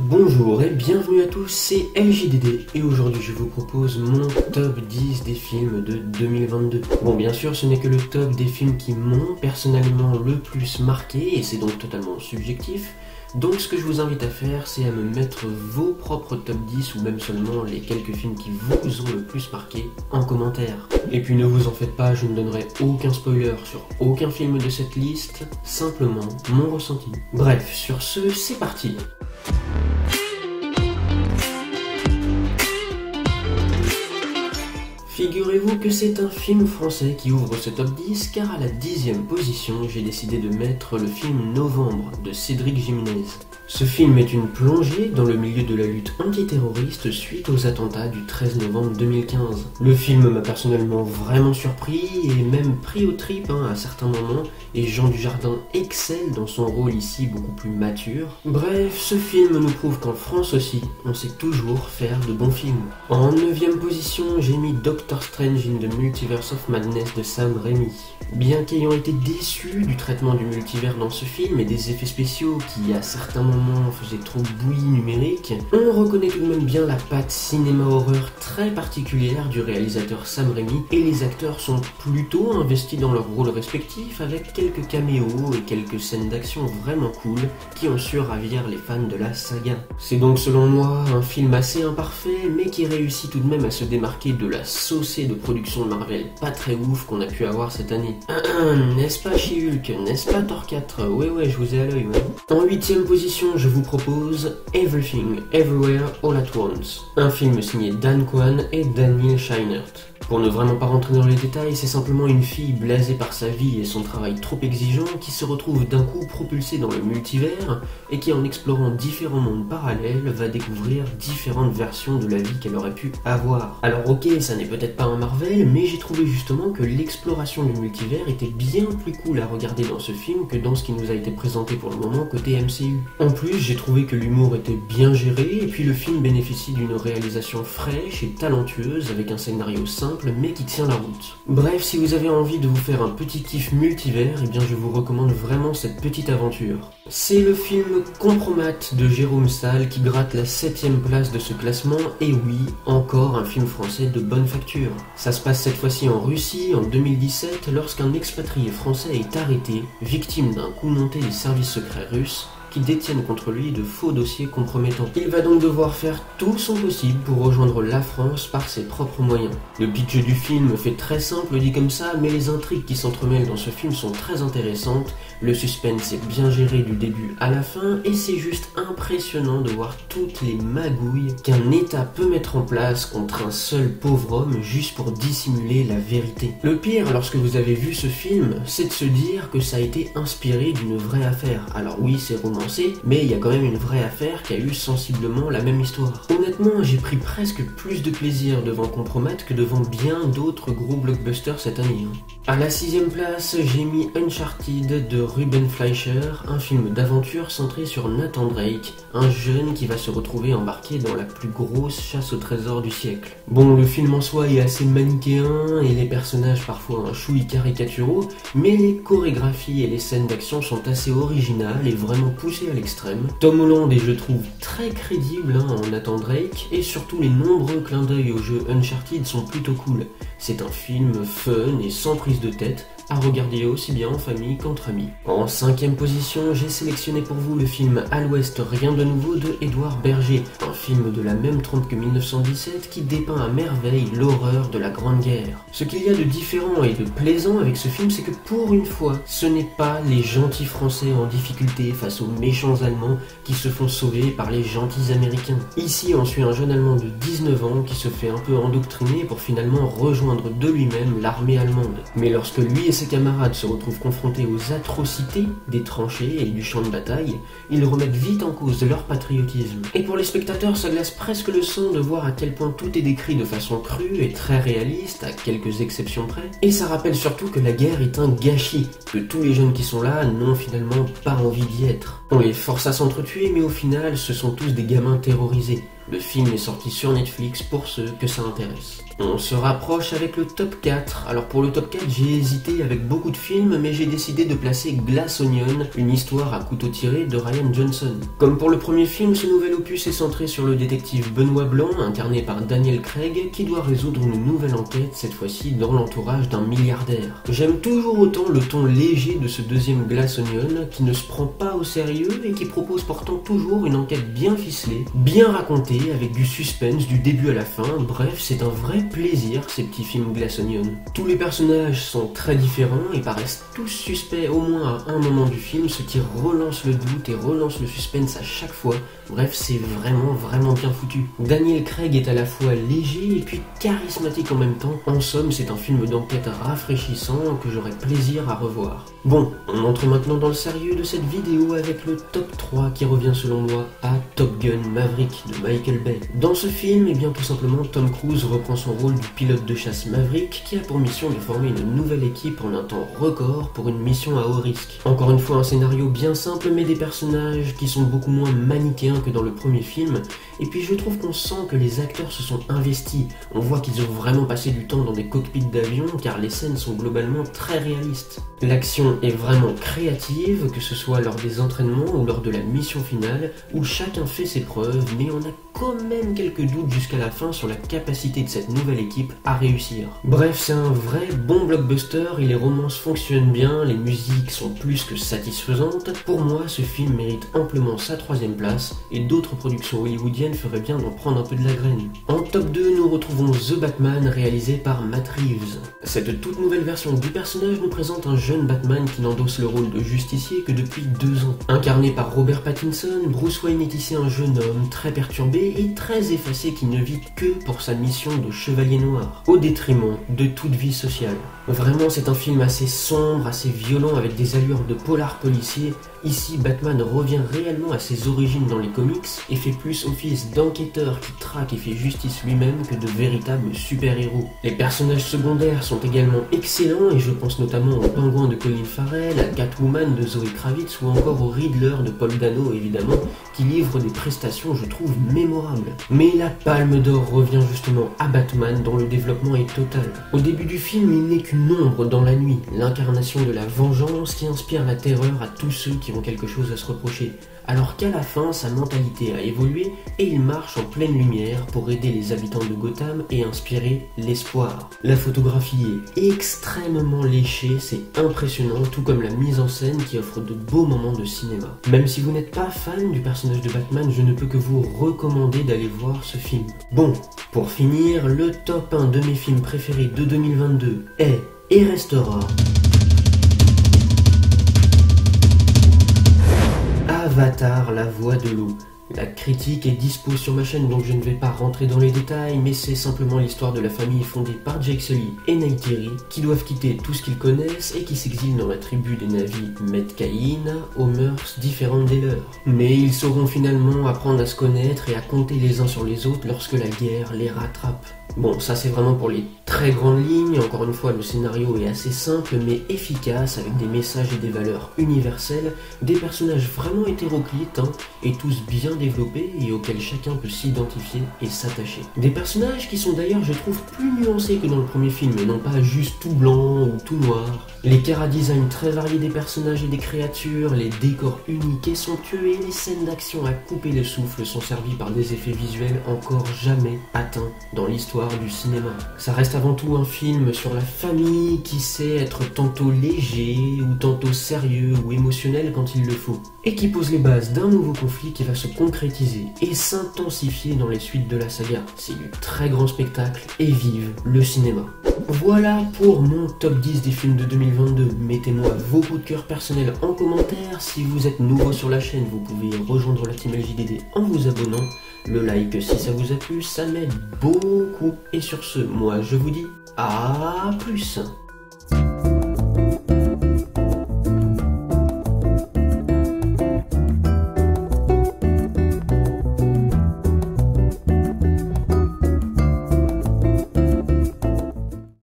Bonjour et bienvenue à tous, c'est LJDD et aujourd'hui je vous propose mon top 10 des films de 2022. Bon, bien sûr ce n'est que le top des films qui m'ont personnellement le plus marqué et c'est donc totalement subjectif. Donc ce que je vous invite à faire, c'est à me mettre vos propres top 10 ou même seulement les quelques films qui vous ont le plus marqué en commentaire. Et puis ne vous en faites pas, je ne donnerai aucun spoiler sur aucun film de cette liste, simplement mon ressenti. Bref, sur ce, c'est parti. Figurez-vous que c'est un film français qui ouvre ce top 10 car à la 10e position, j'ai décidé de mettre le film Novembre de Cédric Jiménez. Ce film est une plongée dans le milieu de la lutte antiterroriste suite aux attentats du 13 novembre 2015. Le film m'a personnellement vraiment surpris et même pris aux tripes à certains moments, et Jean Dujardin excelle dans son rôle ici beaucoup plus mature. Bref, ce film nous prouve qu'en France aussi, on sait toujours faire de bons films. En 9e position, j'ai mis Doctor Strange in the Multiverse of Madness de Sam Raimi. Bien qu'ayant été déçu du traitement du multivers dans ce film et des effets spéciaux qui à certains moments faisaient trop bouillie numérique, on reconnaît tout de même bien la patte cinéma-horreur très particulière du réalisateur Sam Raimi et les acteurs sont plutôt investis dans leurs rôles respectifs avec quelques caméos et quelques scènes d'action vraiment cool qui ont su ravir les fans de la saga. C'est donc selon moi un film assez imparfait mais qui réussit tout de même à se démarquer de la saucée de production de Marvel pas très ouf qu'on a pu avoir cette année. N'est-ce pas She-Hulk? N'est-ce pas Thor 4? Ouais, je vous ai à l'œil, ouais. En 8e position, je vous propose Everything, Everywhere, All at Once. Un film signé Dan Kwan et Daniel Scheinert. Pour ne vraiment pas rentrer dans les détails, c'est simplement une fille blasée par sa vie et son travail trop exigeant qui se retrouve d'un coup propulsée dans le multivers et qui en explorant différents mondes parallèles va découvrir différentes versions de la vie qu'elle aurait pu avoir. Alors ok, ça n'est peut-être pas un Marvel, mais j'ai trouvé justement que l'exploration du multivers était bien plus cool à regarder dans ce film que dans ce qui nous a été présenté pour le moment côté MCU. En plus, j'ai trouvé que l'humour était bien géré et puis le film bénéficie d'une réalisation fraîche et talentueuse avec un scénario simple mais qui tient la route. Bref, si vous avez envie de vous faire un petit kiff multivers, eh bien je vous recommande vraiment cette petite aventure. C'est le film Compromat de Jérôme Salle qui gratte la 7e place de ce classement, et oui, encore un film français de bonne facture. Ça se passe cette fois-ci en Russie en 2017 lorsqu'un expatrié français est arrêté, victime d'un coup monté des services secrets russes qui détiennent contre lui de faux dossiers compromettants. Il va donc devoir faire tout son possible pour rejoindre la France par ses propres moyens. Le pitch du film fait très simple dit comme ça, mais les intrigues qui s'entremêlent dans ce film sont très intéressantes, le suspense est bien géré du début à la fin, et c'est juste impressionnant de voir toutes les magouilles qu'un État peut mettre en place contre un seul pauvre homme juste pour dissimuler la vérité. Le pire, lorsque vous avez vu ce film, c'est de se dire que ça a été inspiré d'une vraie affaire. Alors oui, c'est romancé, mais il y a quand même une vraie affaire qui a eu sensiblement la même histoire. Honnêtement, j'ai pris presque plus de plaisir devant Compromat que devant bien d'autres gros blockbusters cette année. À la 6e place, j'ai mis Uncharted de Ruben Fleischer, un film d'aventure centré sur Nathan Drake, un jeune qui va se retrouver embarqué dans la plus grosse chasse au trésor du siècle. Bon, le film en soi est assez manichéen et les personnages parfois un chouï caricaturaux, mais les chorégraphies et les scènes d'action sont assez originales et vraiment poussées à l'extrême. Tom Holland est, je trouve, très crédible en Nathan Drake, et surtout les nombreux clins d'œil au jeu Uncharted sont plutôt cool. C'est un film fun et sans prise de tête, à regarder aussi bien en famille qu'entre amis. En 5e position, j'ai sélectionné pour vous le film À l'Ouest, rien de nouveau de Édouard Berger, un film de la même trempe que 1917 qui dépeint à merveille l'horreur de la Grande Guerre. Ce qu'il y a de différent et de plaisant avec ce film, c'est que pour une fois, ce n'est pas les gentils Français en difficulté face aux méchants Allemands qui se font sauver par les gentils Américains. Ici, on suit un jeune Allemand de 19 ans qui se fait un peu endoctriner pour finalement rejoindre de lui-même l'armée allemande. Mais lorsque lui et ses camarades se retrouvent confrontés aux atrocités des tranchées et du champ de bataille, ils remettent vite en cause leur patriotisme. Et pour les spectateurs, ça glace presque le sang de voir à quel point tout est décrit de façon crue et très réaliste, à quelques exceptions près. Et ça rappelle surtout que la guerre est un gâchis, que tous les jeunes qui sont là n'ont finalement pas envie d'y être. On les force à s'entretuer, mais au final, ce sont tous des gamins terrorisés. Le film est sorti sur Netflix pour ceux que ça intéresse. On se rapproche avec le top 4. Alors pour le top 4, j'ai hésité avec beaucoup de films, mais j'ai décidé de placer Glass Onion, une histoire à couteau tiré de Rian Johnson. Comme pour le premier film, ce nouvel opus est centré sur le détective Benoît Blanc, incarné par Daniel Craig, qui doit résoudre une nouvelle enquête, cette fois-ci dans l'entourage d'un milliardaire. J'aime toujours autant le ton léger de ce deuxième Glass Onion, qui ne se prend pas au sérieux et qui propose pourtant toujours une enquête bien ficelée, bien racontée, avec du suspense du début à la fin. Bref, c'est un vrai plaisir ces petits films Glass Onion. Tous les personnages sont très différents et paraissent tous suspects au moins à un moment du film, ce qui relance le doute et relance le suspense à chaque fois. Bref, c'est vraiment bien foutu. Daniel Craig est à la fois léger et puis charismatique en même temps. En somme, c'est un film d'enquête rafraîchissant que j'aurai plaisir à revoir. Bon, on entre maintenant dans le sérieux de cette vidéo avec le top 3 qui revient selon moi à Top Gun Maverick de Michael Bay. Dans ce film, eh bien tout simplement Tom Cruise reprend son rôle du pilote de chasse Maverick qui a pour mission de former une nouvelle équipe en un temps record pour une mission à haut risque. Encore une fois un scénario bien simple mais des personnages qui sont beaucoup moins manichéens que dans le premier film, et puis je trouve qu'on sent que les acteurs se sont investis. On voit qu'ils ont vraiment passé du temps dans des cockpits d'avion car les scènes sont globalement très réalistes. L'action est vraiment créative, que ce soit lors des entraînements ou lors de la mission finale, où chacun fait ses preuves, mais on a quand même quelques doutes jusqu'à la fin sur la capacité de cette nouvelle équipe à réussir. Bref, c'est un vrai bon blockbuster et les romances fonctionnent bien, les musiques sont plus que satisfaisantes. Pour moi, ce film mérite amplement sa 3e place et d'autres productions hollywoodiennes feraient bien d'en prendre un peu de la graine. En top 2, nous retrouvons The Batman réalisé par Matt Reeves. Cette toute nouvelle version du personnage nous présente un jeune Batman qui n'endosse le rôle de justicier que depuis 2 ans. Incarné par Robert Pattinson, Bruce Wayne est ici un jeune homme très perturbé et très effacé qui ne vit que pour sa mission de chevalier noir, au détriment de toute vie sociale. Vraiment, c'est un film assez sombre, assez violent avec des allures de polar policier. Ici, Batman revient réellement à ses origines dans les comics et fait plus office d'enquêteur qui traque et fait justice lui-même que de véritable super-héros. Les personnages secondaires sont également excellents et je pense notamment au Pingouin de Colin Farrell, à Catwoman de Zoe Kravitz ou encore au Riddler de Paul Dano évidemment, qui livre des prestations je trouve mémorables. Mais la Palme d'Or revient justement à Batman dont le développement est total. Au début du film, il n'est qu'une ombre dans la nuit, l'incarnation de la vengeance qui inspire la terreur à tous ceux qui ont quelque chose à se reprocher, alors qu'à la fin, sa mentalité a évolué et il marche en pleine lumière pour aider les habitants de Gotham et inspirer l'espoir. La photographie est extrêmement léchée, c'est impressionnant, tout comme la mise en scène qui offre de beaux moments de cinéma. Même si vous n'êtes pas fan du personnage de Batman, je ne peux que vous recommander d'aller voir ce film. Bon, pour finir, le top 1 de mes films préférés de 2022 est et restera Avatar, la voix de l'eau. La critique est dispo sur ma chaîne donc je ne vais pas rentrer dans les détails, mais c'est simplement l'histoire de la famille fondée par Jake Sully et Neytiri qui doivent quitter tout ce qu'ils connaissent et qui s'exilent dans la tribu des Na'vi Metkayina aux mœurs différentes des leurs. Mais ils sauront finalement apprendre à se connaître et à compter les uns sur les autres lorsque la guerre les rattrape. Bon, ça c'est vraiment pour les très grandes lignes, encore une fois le scénario est assez simple mais efficace avec des messages et des valeurs universelles, des personnages vraiment hétéroclites et tous bien développés et auxquels chacun peut s'identifier et s'attacher. Des personnages qui sont d'ailleurs je trouve plus nuancés que dans le premier film et non pas juste tout blanc ou tout noir. Les chara-design très variés des personnages et des créatures, les décors uniques et somptueux et les scènes d'action à couper le souffle sont servis par des effets visuels encore jamais atteints dans l'histoire du cinéma. Ça reste avant tout un film sur la famille qui sait être tantôt léger ou tantôt sérieux ou émotionnel quand il le faut, et qui pose les bases d'un nouveau conflit qui va se concrétiser et s'intensifier dans les suites de la saga. C'est du très grand spectacle et vive le cinéma. Voilà pour mon top 10 des films de 2022. Mettez-moi vos coups de cœur personnels en commentaire. Si vous êtes nouveau sur la chaîne, vous pouvez rejoindre la team LJDD en vous abonnant. Le like si ça vous a plu, ça m'aide beaucoup. Et sur ce, moi je vous dis à plus.